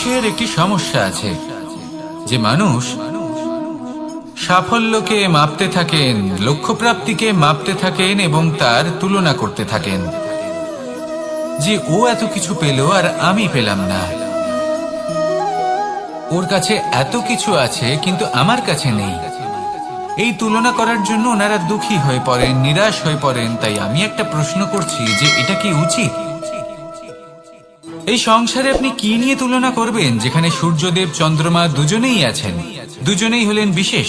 মানুষের একটি সমস্যা আছে যে মানুষ সাফল্যকে মাপতে থাকেন, লক্ষ্যপ্রাপ্তিকে মাপতে থাকেন এবং তার তুলনা করতে থাকেন যে ও এত কিছু পেল আর আমি পেলাম না, ওর কাছে এত কিছু আছে কিন্তু আমার কাছে নেই। এই তুলনা করার জন্য ওনারা দুঃখী হয়ে পড়েন, নিরাশ হয়ে পড়েন। তাই আমি একটা প্রশ্ন করছি যে এটা কি উচিত? এই সংসারে আপনি কি নিয়ে তুলনা করবেন, যেখানে সূর্যদেব চন্দ্রমা দুজনেই আছেন, দুজনেই হলেন বিশেষ,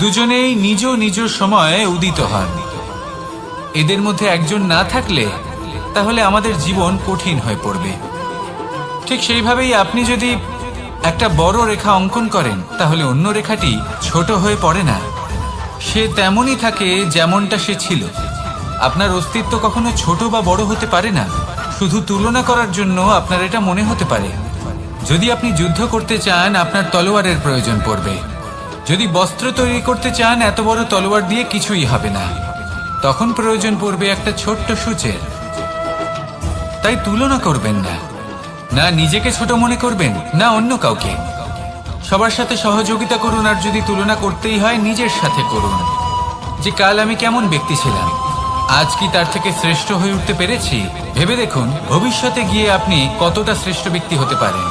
দুজনেই নিজ নিজ সময়ে উদিত হন। এদের মধ্যে একজন না থাকলে তাহলে আমাদের জীবন কঠিন হয়ে পড়বে। ঠিক সেইভাবেই আপনি যদি একটা বড় রেখা অঙ্কন করেন তাহলে অন্য রেখাটি ছোট হয়ে পড়ে না, সে তেমনই থাকে যেমনটা সে ছিল। আপনার অস্তিত্ব কখনো ছোট বা বড় হতে পারে না। শুধু তুলনা করার জন্য আপনার এটা মনে হতে পারে। যদি আপনি যুদ্ধ করতে চান আপনার তলোয়ারের প্রয়োজন পড়বে। যদি বস্ত্র তৈরি করতে চান এত বড় তলোয়ার দিয়ে কিছুই হবে না, তখন প্রয়োজন পড়বে একটা ছোট্ট সূচের। তাই তুলনা করবেন না, না নিজেকে ছোট মনে করবেন না অন্য কাউকে। সবার সাথে সহযোগিতা করুন, আর যদি তুলনা করতেই হয় নিজের সাথে করুন যে কাল আমি কেমন ব্যক্তি ছিলাম, আজ কি তার থেকে শ্রেষ্ঠ হয়ে উঠতে পেরেছি। ভেবে দেখুন ভবিষ্যতে গিয়ে আপনি কতটা শ্রেষ্ঠ ব্যক্তি হতে পারেন।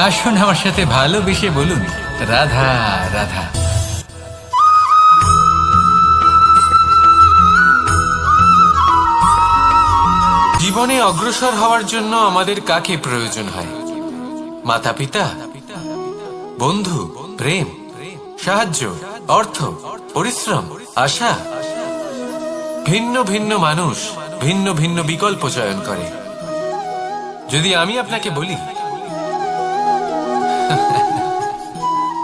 আসুন আমার সাথে ভালোবেসে বলুন রাধা রাধা। জীবনে অগ্রসর হওয়ার জন্য আমাদের কাকে প্রয়োজন হয়? মাতা পিতা, বন্ধু, প্রেম, সাহায্য, অর্থ, পরিশ্রম, আশা। ভিন্ন ভিন্ন মানুষ ভিন্ন ভিন্ন বিকল্প চয়ন করে। যদি আমি আপনাকে বলি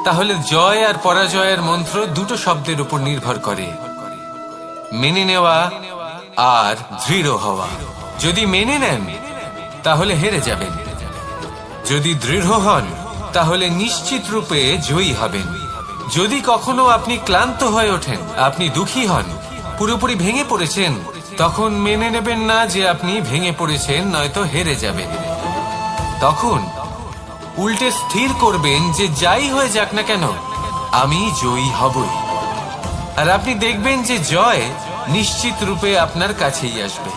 তাহলে জয় আর পরাজয়ের মন্ত্র দুটো শব্দের উপর নির্ভর করে, মেনে নেওয়া আর দৃঢ় হওয়া। যদি মেনে নেন তাহলে হেরে যাবেন, যদি দৃঢ় হন তাহলে নিশ্চিত রূপে জয়ী হবেন। যদি কখনো আপনি ক্লান্ত হয়ে ওঠেন, আপনি দুঃখী হন, পুরোপুরি ভেঙে পড়েছেন, তখন মেনে নেবেন না যে আপনি ভেঙে পড়েছেন, নয়তো হেরে যাবেন। তখন উল্টে স্থির করবেন যে যাই হয়ে যাক না কেন আমি জয়ী হবই। আর আপনি দেখবেন যে জয় নিশ্চিত রূপে আপনার কাছেই আসবে।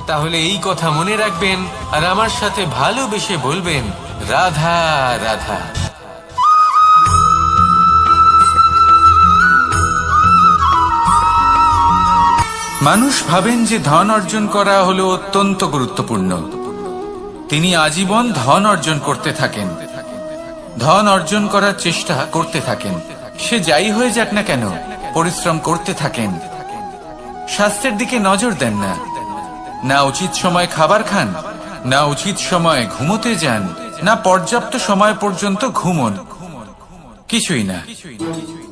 তাহলে এই কথা মনে রাখবেন আর আমার সাথে ভালোবেসে বলবেন রাধা রাধা। মানুষ ভাবেন যে ধন অর্জন করা হলো অত্যন্ত গুরুত্বপূর্ণ। তিনি আজীবন ধন অর্জন করতে থাকেন, ধন অর্জন করার চেষ্টা করতে থাকেন। সে যাই হয়ে যাক না কেন পরিশ্রম করতে থাকেন। স্বাস্থ্যের দিকে নজর দেন না, না উচিত সময় খাবার খান, না উচিত সময় ঘুমোতে যান, না পর্যাপ্ত সময় পর্যন্ত ঘুমন, কিছুই না।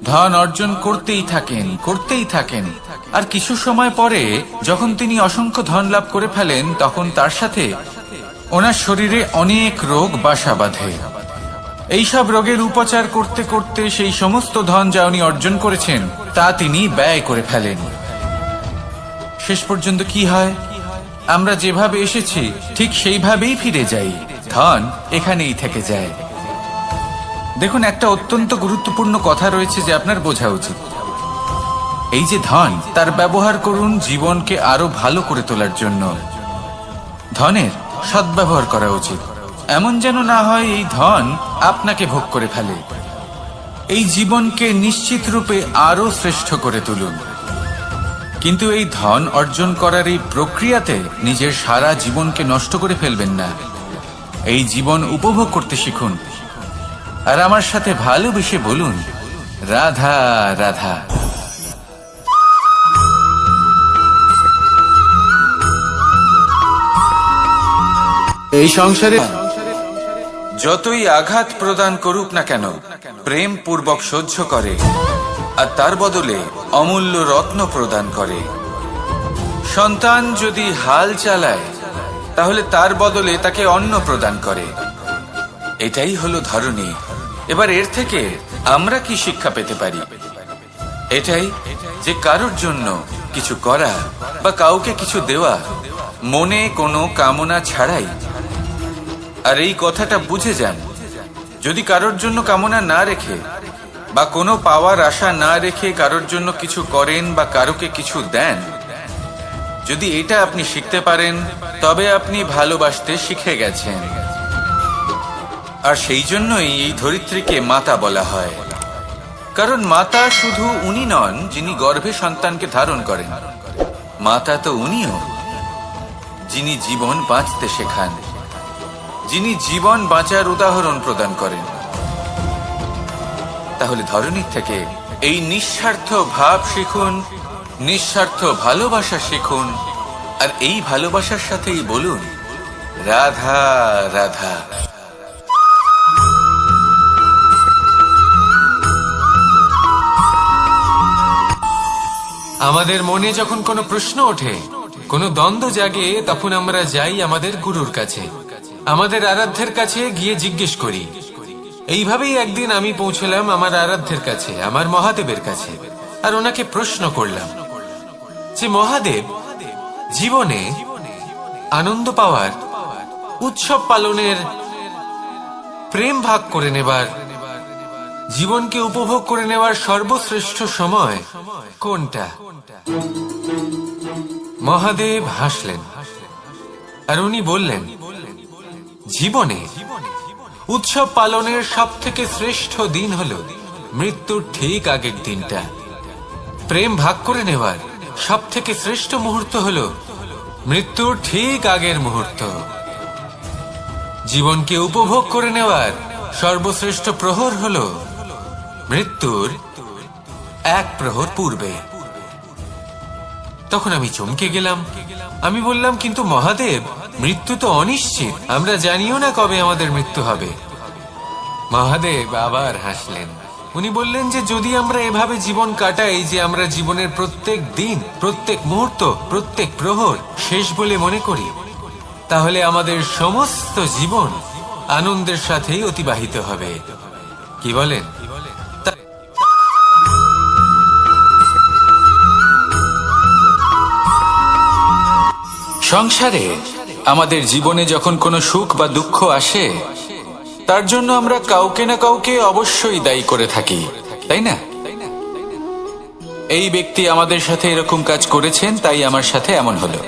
ধন অর্জন করতেই থাকেন, করতেই থাকেন। আর কিছু সময় পরে যখন তিনি অসংখ্য ধন লাভ করে ফেলেন তখন তার সাথে ওনার শরীরে অনেক রোগ বাসা বাঁধে। এইসব রোগের উপচার করতে করতে সেই সমস্ত ধন যা উনি অর্জন করেছেন তা তিনি ব্যয় করে ফেলেন। শেষ পর্যন্ত কি হয়? আমরা যেভাবে এসেছি ঠিক সেইভাবেই ফিরে যাই, ধন এখানেই থেকে যায়। দেখুন, একটা অত্যন্ত গুরুত্বপূর্ণ কথা রয়েছে যে আপনার বোঝা উচিত। এই যে ধন, তার ব্যবহার করুন জীবনকে আরো ভালো করে তোলার জন্য। ধনের সদ্ব্যবহার করা উচিত, এমন যেন না হয় এই ধন আপনাকে ভোগ করে ফেলে। এই জীবনকে নিশ্চিত রূপে আরো শ্রেষ্ঠ করে তুলুন। কিন্তু এই ধন অর্জন করার এই প্রক্রিয়াতে নিজের সারা জীবনকে নষ্ট করে ফেলবেন না। এই জীবন উপভোগ করতে শিখুন আর আমার সাথে ভালোবেসে বলুন রাধা রাধা। এই সংসারে যতই আঘাত প্রদান করুক না কেন প্রেম পূর্বক সহ্য করে আর তার বদলে অমূল্য রত্ন প্রদান করে। সন্তান যদি হাল চালায় তাহলে তার বদলে তাকে অন্ন প্রদান করে। এটাই হলো ধরনী। এবার এর থেকে আমরা কি শিক্ষা পেতে পারি? এটাই যে কারোর জন্য কিছু করা বা কাউকে কিছু দেওয়া মনে কোনো কামনা ছাড়াই, আর এই কথাটা বুঝে যান, যদি কারোর জন্য কামনা না রেখে বা কোনো পাওয়ার আশা না রেখে কারোর জন্য কিছু করেন বা কারোকে কিছু দেন, যদি এটা আপনি শিখতে পারেন, তবে আপনি ভালোবাসতে শিখে গেছেন। আর সেই জন্যই এই ধরিত্রীকে মাতা বলা হয়, কারণ মাতা শুধু উনি নন যিনি গর্ভে সন্তানকে ধারণ করেন, মাতা তো উনিও যিনি জীবন বাঁচতে শেখান, যিনি জীবন বাঁচার উদাহরণ প্রদান করেন। তাহলে ধরনীর থেকে এই নিঃস্বার্থ ভাব শিখুন, নিঃস্বার্থ ভালোবাসা শিখুন, আর এই ভালোবাসার সাথেই বলুন রাধা রাধা। আমাদের মনে যখন কোনো প্রশ্ন ওঠে, কোনো দ্বন্দ্ব জাগে, তখন আমরা যাই আমাদের গুরুর কাছে, আমাদের আরাধ্যের কাছে গিয়ে জিজ্ঞেস করি। এইভাবেই একদিন আমি পৌঁছলাম আমার আরাধ্যের কাছে, আমার মহাদেবের কাছে, আর ওনাকে প্রশ্ন করলাম যে মহাদেব, জীবনে আনন্দ পাওয়ার, উৎসব পালনের, প্রেম ভাগ করে নেবার, জীবনকে উপভোগ করে নেওয়ার সর্বশ্রেষ্ঠ সময় কোনটা? মহাদেব হাসলেন আর উনি বললেন, জীবনে উৎসব পালনের সব থেকে শ্রেষ্ঠ দিন হল মৃত্যুর ঠিক আগের দিনটা। প্রেম ভাগ করে নেওয়ার সব থেকে শ্রেষ্ঠ মুহূর্ত হল মৃত্যুর ঠিক আগের মুহূর্ত। জীবনকে উপভোগ করে নেওয়ার সর্বশ্রেষ্ঠ প্রহর হল মৃত্যুর এক প্রহর পূর্বে। তখন আমি চমকে গেলাম। আমি বললাম, কিন্তু মহাদেব, মৃত্যু তো অনিশ্চিত, আমরা জানিও না কবে আমাদের মৃত্যু হবে। মহাদেব আবার হাসলেন। উনি বললেন যে যদি আমরা এভাবে জীবন কাটাই যে আমরা জীবনের প্রত্যেক দিন, প্রত্যেক মুহূর্ত, প্রত্যেক প্রহর শেষ বলে মনে করি, তাহলে আমাদের সমস্ত জীবন আনন্দের সাথেই অতিবাহিত হবে। কি বলেন? সংসারে আমাদের জীবনে যখন কোনো সুখ বা দুঃখ আসে, তার জন্য আমরা কাউকে না কাউকে অবশ্যই দায়ী করে থাকি, তাই না? এই ব্যক্তি আমাদের সাথে এরকম কাজ করেছেন, তাই আমার সাথে এমন হলো।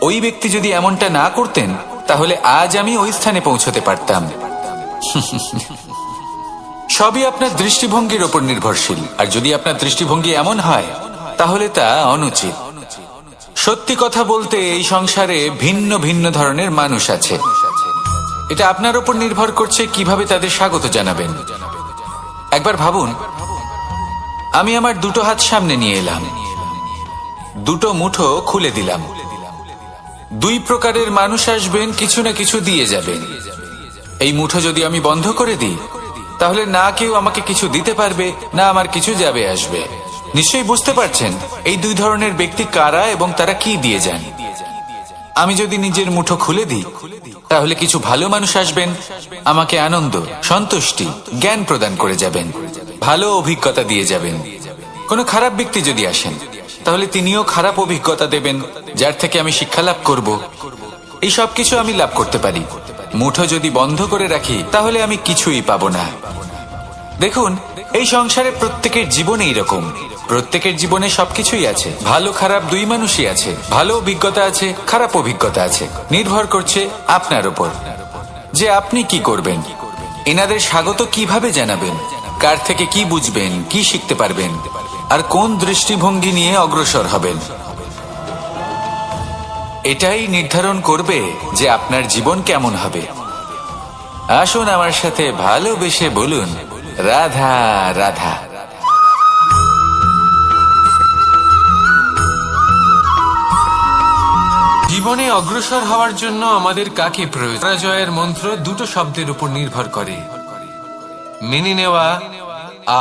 ওই ব্যক্তি যদি এমনটা না করতেন, তাহলে আজ আমি ওই স্থানে পৌঁছতে পারতাম। সবই আপনার দৃষ্টিভঙ্গির উপর নির্ভরশীল, আর যদি আপনার দৃষ্টিভঙ্গি এমন হয়, তাহলে তা অনুচিত। সত্যি কথা বলতে, এই সংসারে ভিন্ন ভিন্ন ধরনের মানুষ আছে। এটা আপনার উপর নির্ভর করছে কিভাবে তাদের স্বাগত জানাবেন। একবার ভাবুন, আমি আমার দুটো হাত সামনে নিয়ে এলাম, দুটো মুঠো খুলে দিলাম। দুই প্রকারের মানুষ আসবেন, কিছু না কিছু দিয়ে যাবেন। এই মুঠো যদি আমি বন্ধ করে দিই, তাহলে না কেউ আমাকে কিছু দিতে পারবে, না আমার কিছু যাবে আসবে। নিশ্চয়ই বুঝতে পারছেন এই দুই ধরনের ব্যক্তি কারা এবং তারা কি দিয়ে যান। আমি যদি নিজের মুঠো খুলে দিই, তাহলে কিছু ভালো মানুষ আসবেন, আমাকে আনন্দ, সন্তুষ্টি, জ্ঞান প্রদান করে যাবেন, ভালো অভিজ্ঞতা দিয়ে যাবেন। কোনো খারাপ ব্যক্তি যদি আসেন, তাহলে তিনিও খারাপ অভিজ্ঞতা দেবেন, যার থেকে আমি শিক্ষা লাভ করব। এই সব কিছু আমি লাভ করতে পারি। মুঠো যদি বন্ধ করে রাখি, তাহলে আমি কিছুই পাবো না। দেখুন, এই সংসারে প্রত্যেকের জীবনে এইরকম, প্রত্যেকের জীবনে সবকিছুই আছে, ভালো খারাপ দুই মানুষই আছে, ভালো অভিজ্ঞতা আছে, খারাপ অভিজ্ঞতা আছে। নির্ভর করছে আপনার উপর যে আপনি কি করবেন, এনাদের স্বাগত কিভাবে জানাবেন, কার থেকে কি বুঝবেন, কি শিখতে পারবেন, আর কোন দৃষ্টিভঙ্গি নিয়ে অগ্রসর হবেন। এটাই নির্ধারণ করবে যে আপনার জীবন কেমন হবে। আসুন আমার সাথে ভালোবেসে বলুন রাধা রাধা। জীবনে অগ্রসর হওয়ার জন্য আমাদের কাকে প্রয়োজন? পরাজয়ের মন্ত্র দুটো শব্দের উপর নির্ভর করে, মেনে নেওয়া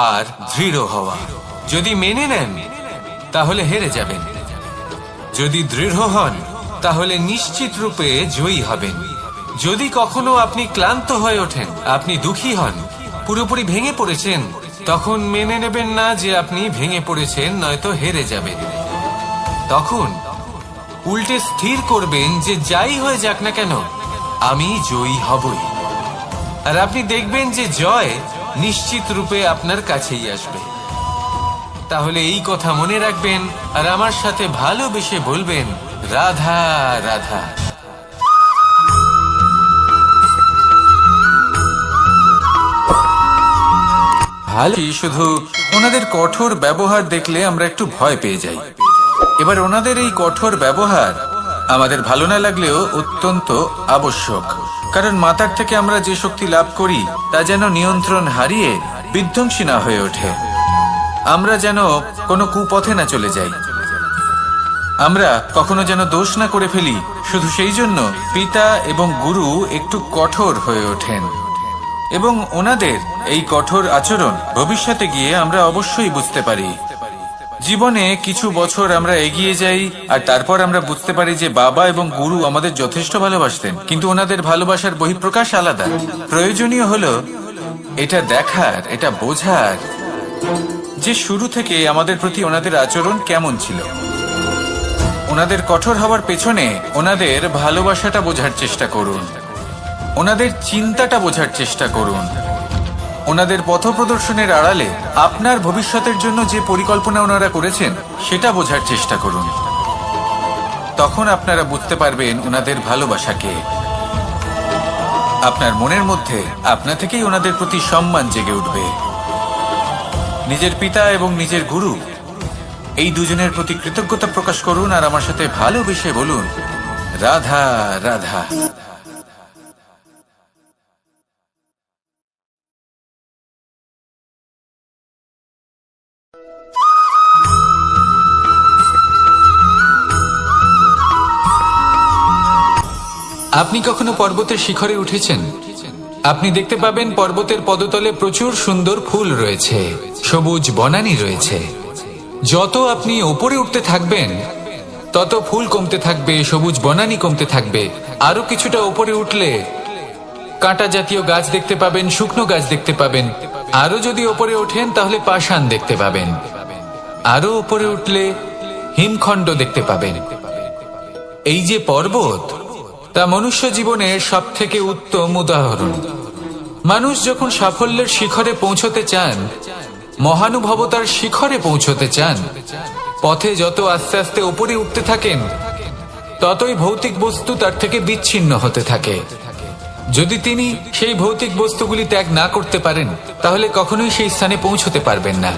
আর দৃঢ় হওয়া। যদি মেনে নেন, তাহলে হেরে যাবেন। যদি দৃঢ় হন, তাহলে নিশ্চিত রূপে জয়ী হবেন। যদি কখনো আপনি ক্লান্ত হয়ে ওঠেন, আপনি দুঃখী হন, পুরোপুরি ভেঙে পড়েছেন, তখন মেনে নেবেন না যে আপনি ভেঙে পড়েছেন, নয়তো হেরে যাবেন। তখন উল্টে স্থির করবেন যে যাই হয়ে যাক না কেন, আমি জয়ী হবই। আর আপনি দেখবেন যে জয় নিশ্চিত রূপে আপনার কাছেই আসবে। তাহলে এই কথা মনে রাখবেন আর আমার সাথে ভালোবেসে বলবেন, রাধা রাধা। ভালো, শুধু ওনাদের কঠোর ব্যবহার দেখলে আমরা একটু ভয় পেয়ে যাই। এবার ওনাদের এই কঠোর ব্যবহার আমাদের ভালো না লাগলেও অত্যন্ত আবশ্যক, কারণ মাতার থেকে আমরা যে শক্তি লাভ করি তা যেন নিয়ন্ত্রণ হারিয়ে বিধ্বংসী না হয়ে ওঠে। আমরা যেন কোনো কুপথে না চলে যাই, আমরা কখনো যেন দোষ না করে ফেলি। শুধু সেই জন্য পিতা এবং গুরু একটু কঠোর হয়ে ওঠেন, এবং ওনাদের এই কঠোর আচরণ ভবিষ্যতে গিয়ে আমরা অবশ্যই বুঝতে পারি। জীবনে কিছু বছর আমরা এগিয়ে যাই আর তারপর আমরা বুঝতে পারি যে বাবা এবং গুরু আমাদের যথেষ্ট ভালোবাসতেন, কিন্তু ওনাদের ভালোবাসার বহিঃপ্রকাশ আলাদা। প্রয়োজনীয় হলো এটা দেখার, এটা বোঝার যে শুরু থেকে আমাদের প্রতি ওনাদের আচরণ কেমন ছিল। ওনাদের কঠোর হওয়ার পেছনে ওনাদের ভালোবাসাটা বোঝার চেষ্টা করুন, ওনাদের চিন্তাটা বোঝার চেষ্টা করুন, ওনাদের পথপ্রদর্শনের আড়ালে আপনার ভবিষ্যতের জন্য যে পরিকল্পনা ওনারা করেছেন সেটা বোঝার চেষ্টা করুন। তখন আপনারা বুঝতে পারবেন ওনাদের ভালোবাসাকে। আপনার মনের মধ্যে আপনা থেকেই ওনাদের প্রতি সম্মান জেগে উঠবে। নিজের পিতা এবং নিজের গুরু এই দুজনের প্রতি কৃতজ্ঞতা প্রকাশ করুন আর আমার সাথে ভালোবেসে বলুন, রাধা রাধা। আপনি কখনো পর্বতের শিখরে উঠেছেন? আপনি দেখতে পাবেন পর্বতের পদতলে প্রচুর সুন্দর ফুল রয়েছে, সবুজ বনানী রয়েছে। যত আপনি ওপরে উঠতে থাকবেন তত ফুল কমতে থাকবে, সবুজ বনানী কমতে থাকবে। আরো কিছুটা ওপরে উঠলে কাঁটা জাতীয় গাছ দেখতে পাবেন, শুকনো গাছ দেখতে পাবেন। আরো যদি ওপরে ওঠেন তাহলে পাষাণ দেখতে পাবেন। আরো ওপরে উঠলে হিমখণ্ড দেখতে পাবেন। এই যে পর্বত, তা মনুষ্য জীবনের সব থেকে উত্তম উদাহরণ। মানুষ যখন সাফল্যের শিখরে পৌঁছতে চান, মহানুভবতার শিখরে পৌঁছতে চান, পথে যত আস্তে আস্তে উপরে উঠতে থাকেন ততই ভৌতিক বস্তু তার থেকে বিচ্ছিন্ন হতে থাকে। যদি তিনি সেই ভৌতিক বস্তুগুলি ত্যাগ না করতে পারেন তাহলে কখনোই সেই স্থানে পৌঁছতে পারবেন না।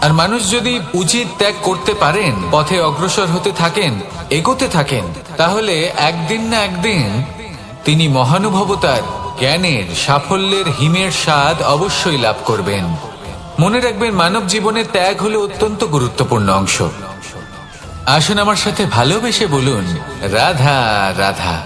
আর মানুষ যদি উচিত ত্যাগ করতে পারেন, পথে অগ্রসর হতে থাকেন, এগোতে থাকেন, তাহলে একদিন না একদিন তিনি মহানুভবতার, জ্ঞানের, সাফল্যের হিমের স্বাদ অবশ্যই লাভ করবেন। মনে রাখবেন, মানব জীবনে ত্যাগ হলো অত্যন্ত গুরুত্বপূর্ণ অংশ। আসুন আমার সাথে ভালোবেসে বলুন, রাধা রাধা।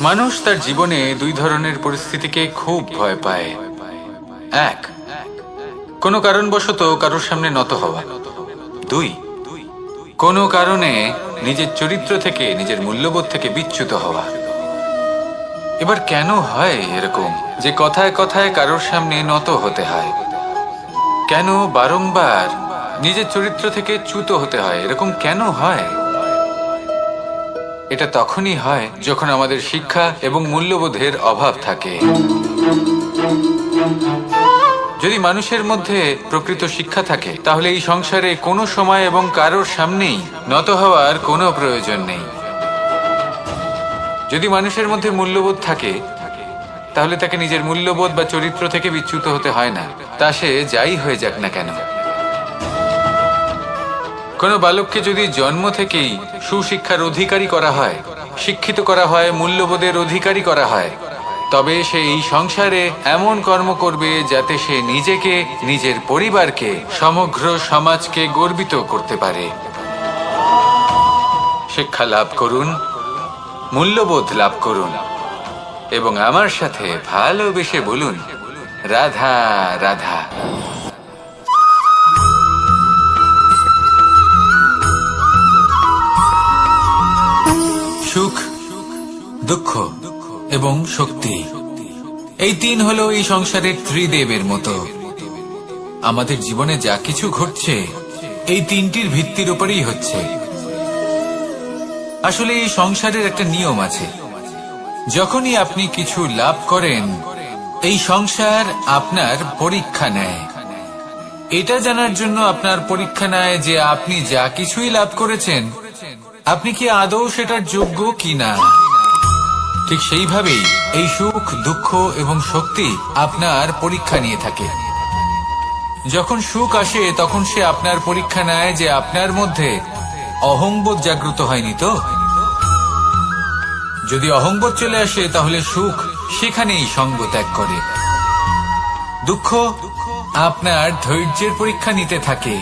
মানুষ তার জীবনে দুই ধরনের পরিস্থিতিকে খুব ভয় পায়। এক, কোনো কারণবশত কারোর সামনে নত হওয়া। দুই, কোনো কারণে নিজের চরিত্র থেকে, নিজের মূল্যবোধ থেকে বিচ্যুত হওয়া। এবার কেন হয় এরকম যে কথায় কথায় কারোর সামনে নত হতে হয়? কেন বারংবার নিজের চরিত্র থেকে চ্যুত হতে হয়? এরকম কেন হয়? এটা তখনই হয় যখন আমাদের শিক্ষা এবং মূল্যবোধের অভাব থাকে। যদি মানুষের মধ্যে প্রকৃত শিক্ষা থাকে তাহলে এই সংসারে কোনো সময় এবং কারোর সামনেই নত হওয়ার কোনো প্রয়োজন নেই। যদি মানুষের মধ্যে মূল্যবোধ থাকে তাহলে তাকে নিজের মূল্যবোধ বা চরিত্র থেকে বিচ্যুত হতে হয় না, তা সে যাই হয়ে যাক না কেন। কোনো বালককে যদি জন্ম থেকেই সুশিক্ষার অধিকারী করা হয়, শিক্ষিত করা হয়, মূল্যবোধের অধিকারী করা হয়, তবে সে এই সংসারে এমন কর্ম করবে যাতে সে নিজেকে, নিজের পরিবারকে, সমগ্র সমাজকে গর্বিত করতে পারে। শিক্ষা লাভ করুন, মূল্যবোধ লাভ করুন এবং আমার সাথে ভালোবেসে বলুন, রাধা রাধা। সুখ, দুঃখ এবং শক্তি, এই তিন হলো এই সংসারের ত্রিদেবের মতো। আমাদের জীবনে যা কিছু ঘটছে এই তিনটির ভিত্তির উপরেই হচ্ছে। আসলে এই সংসারের একটা নিয়ম আছে, যখনই আপনি কিছু লাভ করেন এই সংসার আপনার পরীক্ষা নেয়। এটা জানার জন্য আপনার পরীক্ষা নেয় যে আপনি যা কিছুই লাভ করেছেন আপনি কি আদৌ সেটার যোগ্য কিনা। ঠিক সেইভাবেই এই সুখ, দুঃখ এবং শক্তি আপনার পরীক্ষা নিয়ে থাকে। যখন সুখ আসে তখন সে আপনার পরীক্ষা নেয় যে আপনার মধ্যে অহংবোধ জাগ্রত হয়নি তো। যদি অহংবোধ চলে আসে তাহলে সুখ সেখানেই সঙ্গ ত্যাগ করে। দুঃখ আপনার ধৈর্যের পরীক্ষা নিতে থাকে,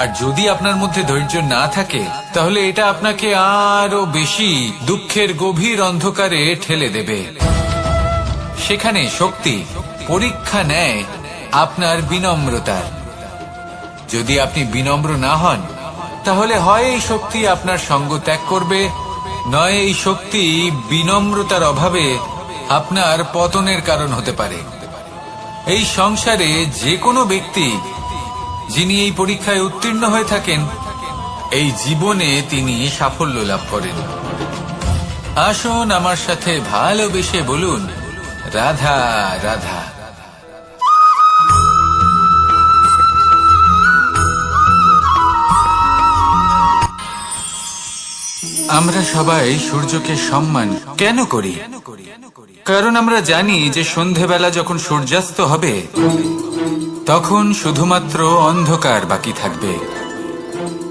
আর যদি আপনার মধ্যে ধৈর্য না থাকে তাহলে এটা আপনাকে আরো বেশি দুঃখের গভীর অন্ধকারে ঠেলে দেবে। সেখানে শক্তি পরীক্ষা নেয় আপনার বিনম্রতার। যদি আপনি বিনম্র না হন তাহলে হয় এই শক্তি আপনার সঙ্গ ত্যাগ করবে, নয় এই শক্তি বিনম্রতার অভাবে আপনার পতনের কারণ হতে পারে। এই সংসারে যে কোনো ব্যক্তি যিনি এই পরীক্ষায় উত্তীর্ণ হয়ে থাকেন এই জীবনে তিনি সাফল্য লাভ করেন। আসুন আমার সাথে ভালোবেসে বলুন, রাধা রাধা। আমরা সবাই সূর্যকে সম্মান কেন করি? কারণ আমরা জানি যে সন্ধেবেলা যখন সূর্যাস্ত হবে তখন শুধুমাত্র অন্ধকার বাকি থাকবে।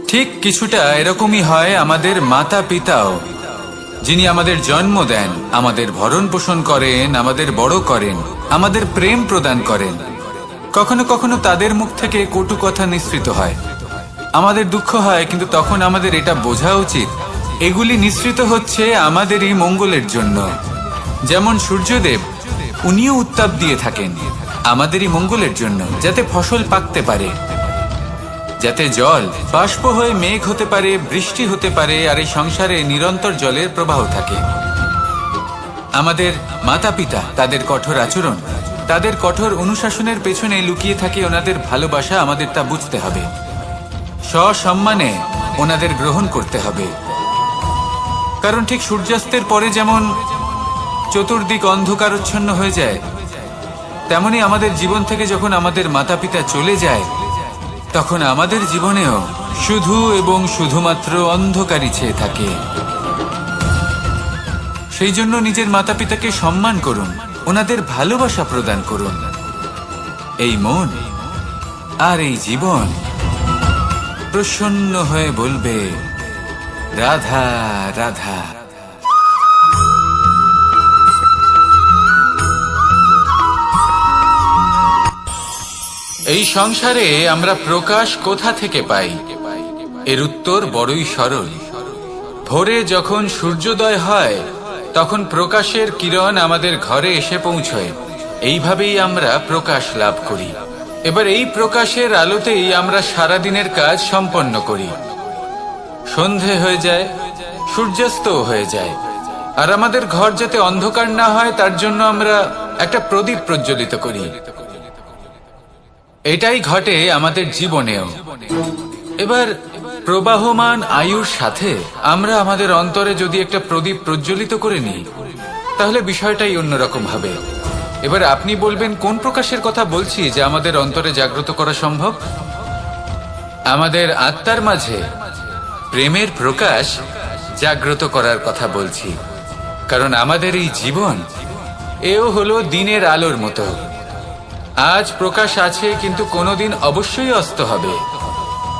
ঠিক কিছুটা এরকমই হয় আমাদের মাতা পিতাও, যিনি আমাদের জন্ম দেন, আমাদের ভরণ পোষণ করেন, আমাদের বড় করেন, আমাদের প্রেম প্রদান করেন। কখনো কখনো তাদের মুখ থেকে কটু কথা নিঃসৃত হয়, আমাদের দুঃখ হয়, কিন্তু তখন আমাদের এটা বোঝা উচিত এগুলি নিঃসৃত হচ্ছে আমাদেরই মঙ্গলের জন্য। যেমন সূর্যদেব, উনিও উত্তাপ দিয়ে থাকেন আমাদেরই মঙ্গলের জন্য, যাতে ফসল পাকতে পারে, যাতে জল বাষ্প হয়ে মেঘ হতে পারে, বৃষ্টি হতে পারে, আর এই সংসারে নিরন্তর জলের প্রবাহ থাকে। আমাদের মাতা পিতা, তাদের কঠোর আচরণ, তাদের কঠোর অনুশাসনের পেছনে লুকিয়ে থাকে ওনাদের ভালোবাসা। আমাদের তা বুঝতে হবে, সসম্মানে ওনাদের গ্রহণ করতে হবে। কারণ ঠিক সূর্যাস্তের পরে যেমন চতুর্দিক অন্ধকারচ্ছন্ন হয়ে যায়, তেমনি আমাদের জীবন থেকে যখন আমাদের মাতা পিতা চলে যায় তখন আমাদের জীবনেও শুধু এবং শুধুমাত্র অন্ধকারই ছেয়ে থাকে। সেই জন্য নিজের মাতা পিতাকে সম্মান করুন, ওনাদের ভালোবাসা প্রদান করুন। এই মন আর এই জীবন প্রসন্ন হয়ে বলবে, রাধা রাধা। এই সংসারে আমরা প্রকাশ কোথা থেকে পাই? এর উত্তর বড়ই সরল। ভোরে যখন সূর্যোদয় হয় তখন প্রকাশের কিরণ আমাদের ঘরে এসে পৌঁছয়। এইভাবেই আমরা প্রকাশ লাভ করি। এবার এই প্রকাশের আলোতেই আমরা সারাদিনের কাজ সম্পন্ন করি। সন্ধে হয়ে যায়, সূর্যাস্ত হয়ে যায়, আর আমাদের ঘর যাতে অন্ধকার না হয় তার জন্য আমরা একটা প্রদীপ প্রজ্বলিত করি। এটাই ঘটে আমাদের জীবনেও। এবার প্রবাহমান আয়ুর সাথে আমরা আমাদের অন্তরে যদি একটা প্রদীপ প্রজ্বলিত করে নিই তাহলে বিষয়টাই অন্যরকম হবে। এবার আপনি বলবেন, কোন প্রকাশের কথা বলছি যে আমাদের অন্তরে জাগ্রত করা সম্ভব? আমাদের আত্মার মাঝে প্রেমের প্রকাশ জাগ্রত করার কথা বলছি। কারণ আমাদের এই জীবন এও হলো দিনের আলোর মতো। আজ প্রকাশ আছে, কিন্তু কোনোদিন অবশ্যই অস্ত হবে।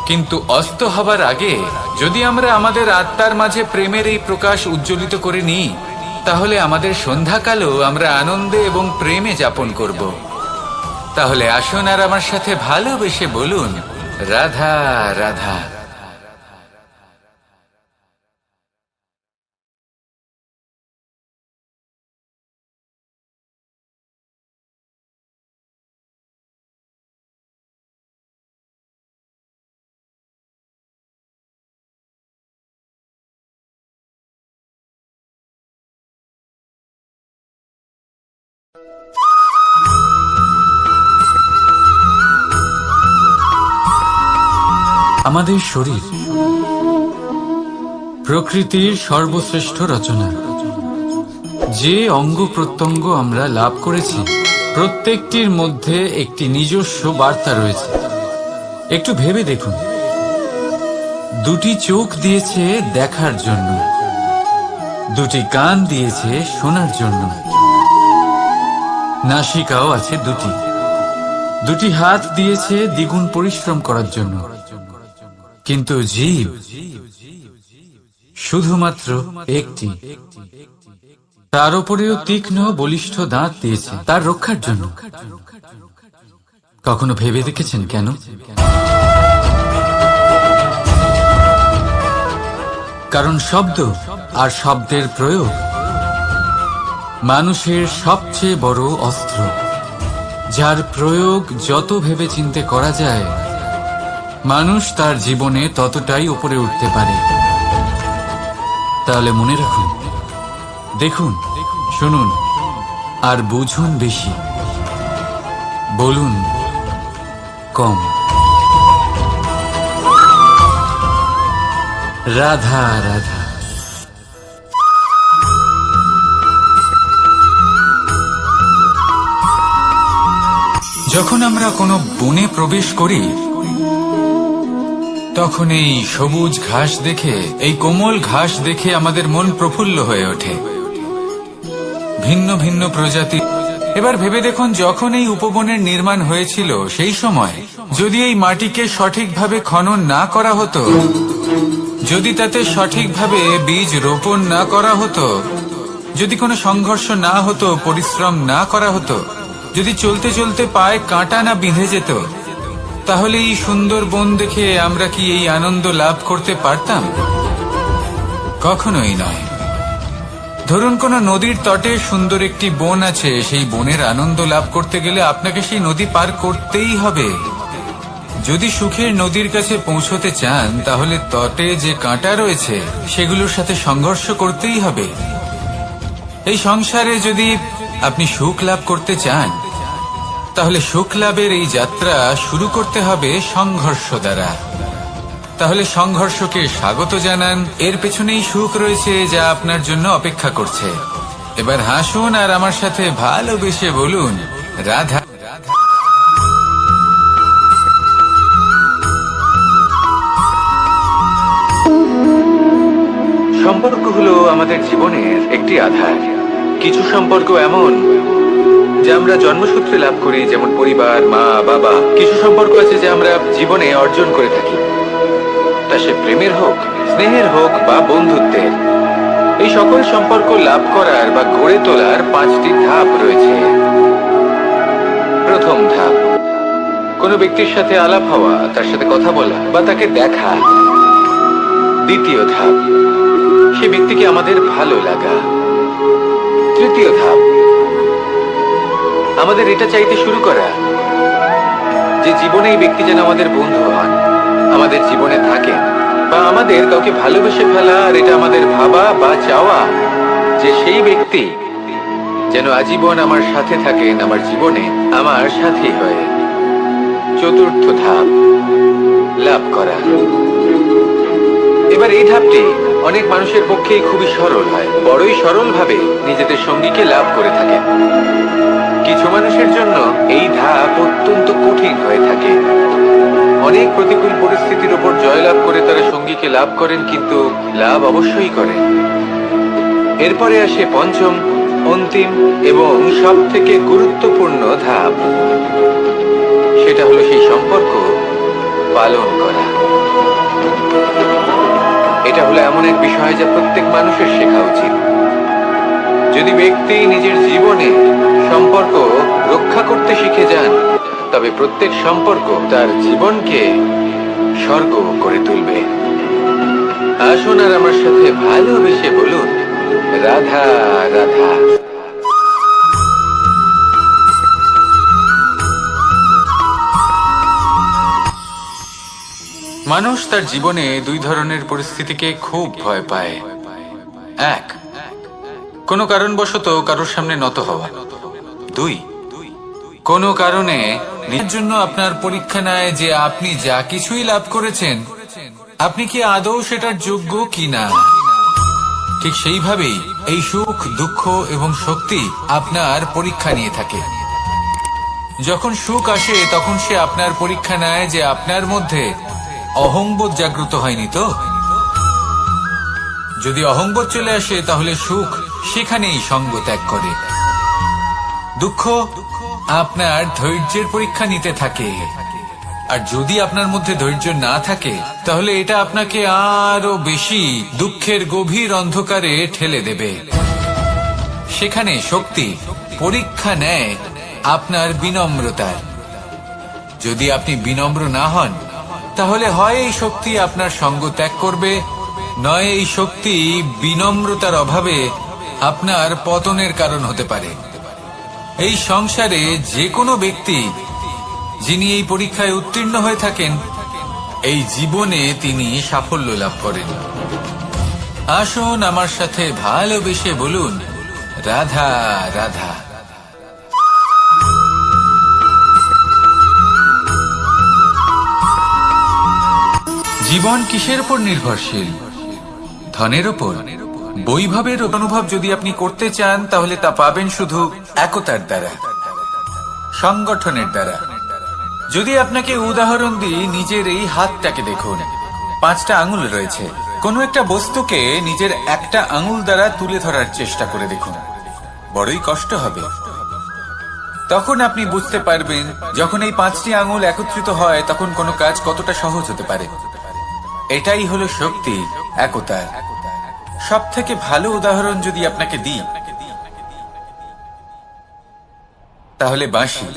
কিন্তু অস্ত হবার আগে যদি আমরা আমাদের আত্মার মাঝে প্রেমের এই প্রকাশ উজ্জ্বলিত করে নিই তাহলে আমাদের সন্ধ্যাকালও আমরা আনন্দে এবং প্রেমে যাপন করব। তাহলে আসুন আর আমার সাথে ভালোবেসে বলুন, রাধা রাধা। আমাদের শরীর প্রকৃতির সর্বশ্রেষ্ঠ রচনা। যে অঙ্গ প্রত্যঙ্গ আমরা লাভ করেছি প্রত্যেকটির মধ্যে একটি নিজস্ব বার্তা রয়েছে। একটু ভেবে দেখুন, দুটি চোখ দিয়েছে দেখার জন্য, দুটি কান দিয়েছে শোনার জন্য, নাসিকাও আছে দুটি, দুটি হাত দিয়েছে দ্বিগুণ পরিশ্রম করার জন্য। কিন্তু জীব শুধুমাত্র একটি, তার উপরেও তীক্ষ্ণ বলিষ্ঠ দাঁত দিয়েছে তার রক্ষার জন্য। কখনো ভেবে দেখেছেন কেন? কারণ শব্দ আর শব্দের প্রয়োগ মানুষের সবচেয়ে বড় অস্ত্র, যার প্রয়োগ যত ভেবে চিন্তে করা যায় মানুষ তার জীবনে ততটাই উপরে উঠতে পারে। তাহলে মনে রাখুন, দেখুন, শুনুন আর বুঝুন বেশি, বলুন কম। রাধা রাধা। যখন আমরা কোনো বনে প্রবেশ করি তখন এই সবুজ ঘাস দেখে, এই কোমল ঘাস দেখে আমাদের মন প্রফুল্ল হয়ে ওঠে। ভিন্ন ভিন্ন প্রজাতি। এবার ভেবে দেখুন, যখন এই উপবনের নির্মাণ হয়েছিল সেই সময় যদি এই মাটিকে সঠিকভাবে খনন না করা হতো, যদি তাতে সঠিকভাবে বীজ রোপণ না করা হতো, যদি কোনো সংঘর্ষ না হতো, পরিশ্রম না করা হতো, যদি চলতে চলতে পায়ে কাঁটা না বিঁধে যেত, তাহলে এই সুন্দর বন দেখে আমরা কি এই আনন্দ লাভ করতে পারতাম? কখনোই নয়। ধরুন কোনো নদীর তটে সুন্দর একটি বন আছে, সেই বনের আনন্দ লাভ করতে গেলে আপনাকে সেই নদী পার করতেই হবে। যদি সুখের নদীর কাছে পৌঁছতে চান তাহলে তটে যে কাঁটা রয়েছে সেগুলোর সাথে সংঘর্ষ করতেই হবে। এই সংসারে যদি আপনি সুখ লাভ করতে চান তাহলে সুখ লাভের এই যাত্রা শুরু করতে হবে সংঘর্ষ দ্বারা। তাহলে সংঘর্ষকে স্বাগত জানান, এর পেছনেই সুখ রয়েছে যা আপনার জন্য অপেক্ষা করছে। এবার হাসুন আর আমার সাথে ভালোবেসে বলুন রাধা। সম্পর্ক হলো আমাদের জীবনের একটি আধার। কিছু সম্পর্ক এমন যা আমরা জন্মসূত্রে লাভ করি, যেমন পরিবার, মা, বাবা। কিছু সম্পর্ক আছে যা আমরা জীবনে অর্জন করে থাকি, তা সে প্রেমের হোক, স্নেহের হোক বা বন্ধুত্বের। এই সকল সম্পর্ক লাভ করার বা গড়ে তোলার 5টি ধাপ রয়েছে। প্রথম ধাপ, কোনো ব্যক্তির সাথে আলাপ হওয়া, তার সাথে কথা বলা বা তাকে দেখা। দ্বিতীয় ধাপ, সে ব্যক্তিকে আমাদের ভালো লাগা। তৃতীয় ধাপ, আমাদের এটা চাইতে শুরু করা যে জীবনে এই ব্যক্তি যেন আমাদের বন্ধু হন, আমাদের জীবনে থাকেন, বা আমাদের কাউকে ভালোবেসে ফেলা আর এটা আমাদের ভাবা বা চাওয়া যে সেই ব্যক্তি যেন আজীবন আমার সাথে থাকেন, আমার জীবনে আমার সাথী হয়ে। চতুর্থ ধাপ, লাভ করা। এবার এই ধাপটি অনেক মানুষের পক্ষেই খুবই সরল হয়, বড়ই সরল ভাবে নিজেদের সঙ্গীকে লাভ করে থাকে। কিছু মানুষের জন্য এই ধাপ অত্যন্ত কঠিন হয়ে থাকে। অনেক প্রতিকূল পরিস্থিতির উপর জয়লাভ করে তারা সঙ্গীকে লাভ করেন, কিন্তু লাভ অবশ্যই করেন। এরপরে আসে পঞ্চম, অন্তিম এবং সব থেকে গুরুত্বপূর্ণ ধাপ। সেটা হলো সেই সম্পর্ক পালন করা। এটা হলো এমন এক বিষয় যা প্রত্যেক মানুষের শেখা উচিত। যদি ব্যক্তি নিজের জীবনে সম্পর্ক রক্ষা করতে শিখে যান, তবে প্রত্যেক সম্পর্ক তার জীবনকে স্বর্গ করে তুলবে। আসুন আর আমার সাথে ভালোবেসে বলুন রাধা রাধা। মানুষ তার জীবনে দুই ধরনের পরিস্থিতিকে খুব ভয় পায়। এক, কোনো কারণবশত কারোর সামনে নত হওয়া। দুই, কোনো কারণে নিজের জন্য আপনার পরীক্ষা নেয় যে আপনি যা কিছুই লাভ করেছেন আপনি কি আদৌ সেটার যোগ্য কিনা। ঠিক সেইভাবেই এই সুখ, দুঃখ এবং শক্তি আপনার পরীক্ষা নিয়ে থাকে। যখন সুখ আসে তখন সে আপনার পরীক্ষা নেয় যে আপনার মধ্যে অহংবোধ জাগ্রত হয়নি তো। যদি অহংবোধ চলে আসে তাহলে সুখ সেখানেই সঙ্গ ত্যাগ করে। দুঃখ আপনার ধৈর্যের পরীক্ষা নিতে থাকে, আর যদি আপনার মধ্যে ধৈর্য না থাকে তাহলে এটা আপনাকে আরো বেশি দুঃখের গভীর অন্ধকারে ঠেলে দেবে। সেখানে শক্তি পরীক্ষা নেয় আপনার বিনম্রতার। যদি আপনি বিনম্র না হন তাহলে হয় এই শক্তি আপনার সঙ্গ ত্যাগ করবে, নয় এই শক্তি বিনম্রতার অভাবে আপনার পতনের কারণ হতে পারে। এই সংসারে যে কোনো ব্যক্তি যিনি এই পরীক্ষায় উত্তীর্ণ হয়ে থাকেন, এই জীবনে তিনি সাফল্য লাভ করেন। আসুন আমার সাথে ভালোবেসে বলুন, রাধা রাধা। জীবন কিসের উপর নির্ভরশীল? ধনের উপর। বৈভবের অনুভব যদি আপনি করতে চান তাহলে তা পাবেন শুধু একতার দ্বারা, সংগঠনের দ্বারা। যদি আপনাকে উদাহরণ দিই, নিজের এই হাতটাকে দেখুন, 5টা আঙুল রয়েছে। কোনো একটা বস্তুকে নিজের একটা আঙুল দ্বারা তুলে ধরার চেষ্টা করে দেখুন, বড়ই কষ্ট হবে। তখন আপনি বুঝতে পারবেন যখন এই 5টি আঙুল একত্রিত হয় তখন কোনো কাজ কতটা সহজ হতে পারে। এটাই হলো শক্তি, একতার। সব থেকে ভালো উদাহরণ যদি আপনাকে দিই তাহলে বাঁশি।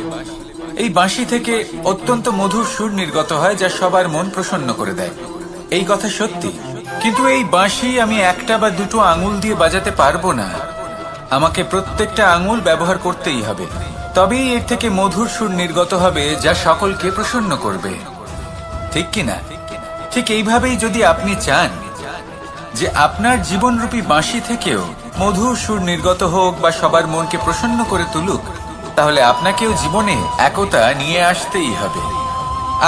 এই বাঁশি থেকে অত্যন্ত মধুর সুর নির্গত হয় যা সবার মন প্রসন্ন করে দেয়। এই কথা সত্যি, কিন্তু এই বাঁশি আমি একটা বা দুটো আঙুল দিয়ে বাজাতে পারবো না। আমাকে প্রত্যেকটা আঙুল ব্যবহার করতেই হবে, তবেই এর থেকে মধুর সুর নির্গত হবে যা সকলকে প্রসন্ন করবে, ঠিক কিনা? ঠিক এইভাবেই যদি আপনি চান যে আপনার জীবনরূপী বাঁশি থেকেও মধুর সুর নির্গত হোক বা সবার মনকে প্রসন্ন করে তুলুক, তাহলে আপনাকেও জীবনে একতা নিয়ে আসতেই হবে।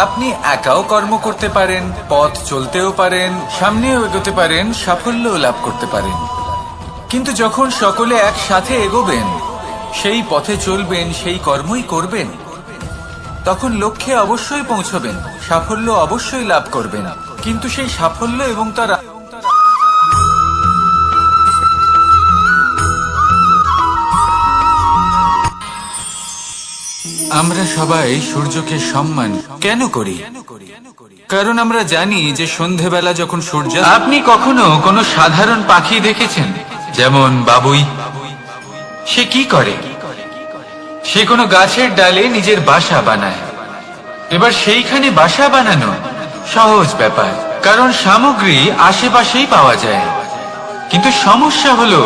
আপনি একাও কর্ম করতে পারেন, পথ চলতেও পারেন, সামনেও এগোতে পারেন, সাফল্যও লাভ করতে পারেন। কিন্তু যখন সকলে একসাথে এগোবেন, সেই পথে চলবেন, সেই কর্মই করবেন, তখন লক্ষ্যে অবশ্যই পৌঁছবেন, সাফল্য অবশ্যই লাভ করবেন। কিন্তু সেই সাফল্য এবং তার আমরা সবাই সূর্যকে সম্মান কেন করি? কারণ আমরা জানি যে সন্ধেবেলা যখন সূর্য। আপনি কখনো কোনো সাধারণ পাখি দেখেছেন, যেমন বাবুই? সে কি করে? সে কোনো গাছের ডালে নিজের বাসা বানায়। এবার সেইখানে বাসা বানানো সহজ ব্যাপার, কারণ সামগ্রী আশেপাশেই পাওয়া যায়। কিন্তু সমস্যা হলো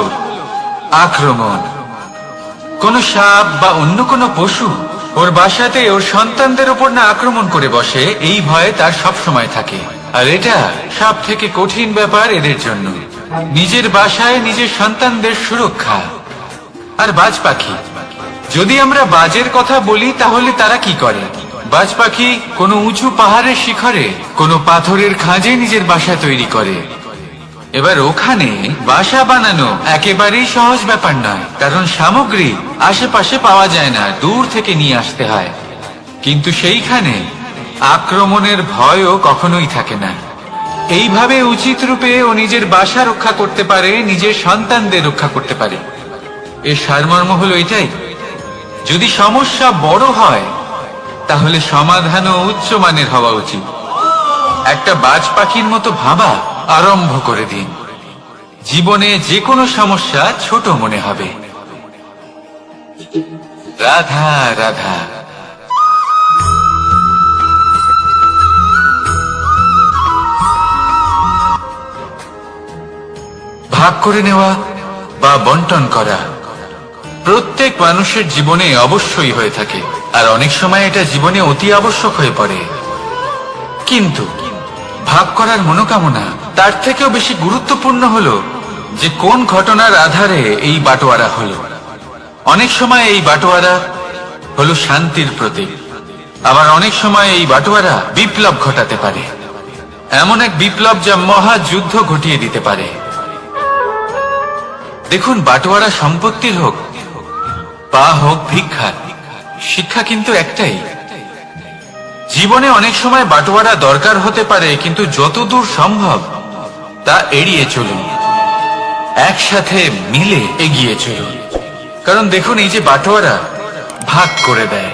আক্রমণ। কোন সাপ বা অন্য কোনো পশু ওর বাসাতে ওর সন্তানদের উপর না আক্রমণ করে বসে, এই ভয়ে তার সব সময় থাকে। আর এটা সব থেকে কঠিন ব্যাপার এদের জন্য, নিজের বাসায় নিজের সন্তানদের সুরক্ষা। আর বাজ পাখি, যদি আমরা বাজের কথা বলি তাহলে তারা কি করে? বাজ পাখি কোনো উঁচু পাহাড়ের শিখরে, কোনো পাথরের খাঁজে নিজের বাসা তৈরি করে। এবার ওখানে বাসা বানানো একেবারেই সহজ ব্যাপার নয়, কারণ সামগ্রী আশেপাশে পাওয়া যায় না, দূর থেকে নিয়ে আসতে হয়। কিন্তু সেইখানে আক্রমণের ভয়ও কখনোই থাকে না। এইভাবে উচিত রূপে ও নিজের বাসা রক্ষা করতে পারে, নিজের সন্তানদের রক্ষা করতে পারে। এর সারমর্ম হলো এটাই, যদি সমস্যা বড় হয় তাহলে সমাধানও উচ্চমানের হওয়া উচিত। একটা বাজ পাখির মতো ভাবা আরম্ভ করে দিন, জীবনে যে কোনো সমস্যা ছোট মনে হবে। রাধা রাধা। ভাগ করে নেওয়া বা বন্টন করা প্রত্যেক মানুষের জীবনে অবশ্যই হয়ে থাকে, আর অনেক সময় এটা জীবনে অতি আবশ্যক হয়ে পড়ে। কিন্তু ভাগ করার মনোকামনা তার থেকেও বেশি গুরুত্বপূর্ণ হলো যে কোন ঘটনার আধারে এই বাটোয়ারা হলো। অনেক সময় এই বাটোয়ারা হলো শান্তির প্রতীক, আবার অনেক সময় এই বাটোয়ারা বিপ্লব ঘটাতে পারে। এমন এক বিপ্লব যা মহাযুদ্ধ ঘটিয়ে দিতে পারে। দেখুন, বাটোয়ারা সম্পত্তির হোক বা হোক ভিক্ষার, শিক্ষা কিন্তু একটাই। জীবনে অনেক সময় বাটোয়ারা দরকার হতে পারে, কিন্তু যতদূর সম্ভব তা এড়িয়ে চলুন, একসাথে মিলে এগিয়ে চলুন। কারণ দেখুন, এই যে বাটোয়ারা ভাগ করে দেয়,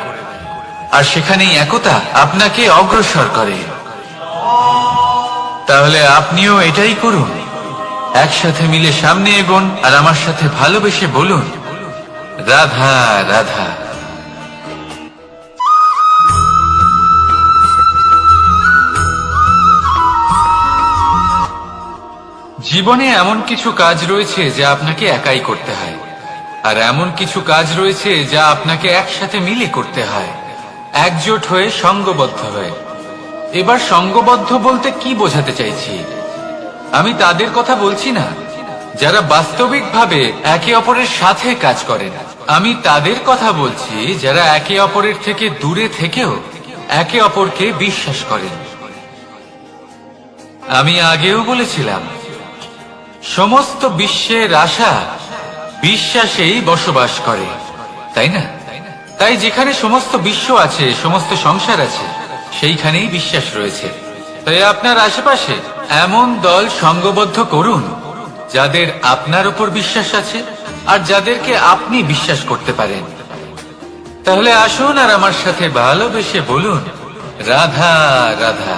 আর সেখানেই একতা আপনাকে অগ্রসর করে। তাহলে আপনিও এটাই করুন, একসাথে মিলে সামনে এগোন, আর আমার সাথে ভালোবেসে বলুন, রাধা রাধা। জীবনে এমন কিছু কাজ রয়েছে যা আপনাকে একাই করতে হয়, আর এমন কিছু কাজ রয়েছে যা আপনাকে একসাথে মিলে করতে হয়, একজোট হয়ে, সঙ্গবদ্ধ হয়ে। এবার সঙ্গবদ্ধ বলতে কি বোঝাতে চাইছি? আমি তাদের কথা বলছি না যারা বাস্তবিকভাবে একে অপরের সাথে কাজ করেন। আমি তাদের কথা বলছি যারা একে অপরের থেকে দূরে থেকেও একে অপরকে বিশ্বাস করেন। আমি আগেও বলেছিলাম, সমস্ত বিশ্বের আশা বিশ্বাসেই বসবাস করে, তাই না? তাই যেখানে সমস্ত বিশ্ব আছে, সমস্ত সংসার আছে, সেইখানেই বিশ্বাস রয়েছে। তাই আপনার আশেপাশে এমন দল সঙ্গবদ্ধ করুন যাদের আপনার উপর বিশ্বাস আছে, আর যাদেরকে আপনি বিশ্বাস করতে পারেন। তাহলে আসুন আর আমার সাথে ভালোবেসে বলুন, রাধা রাধা।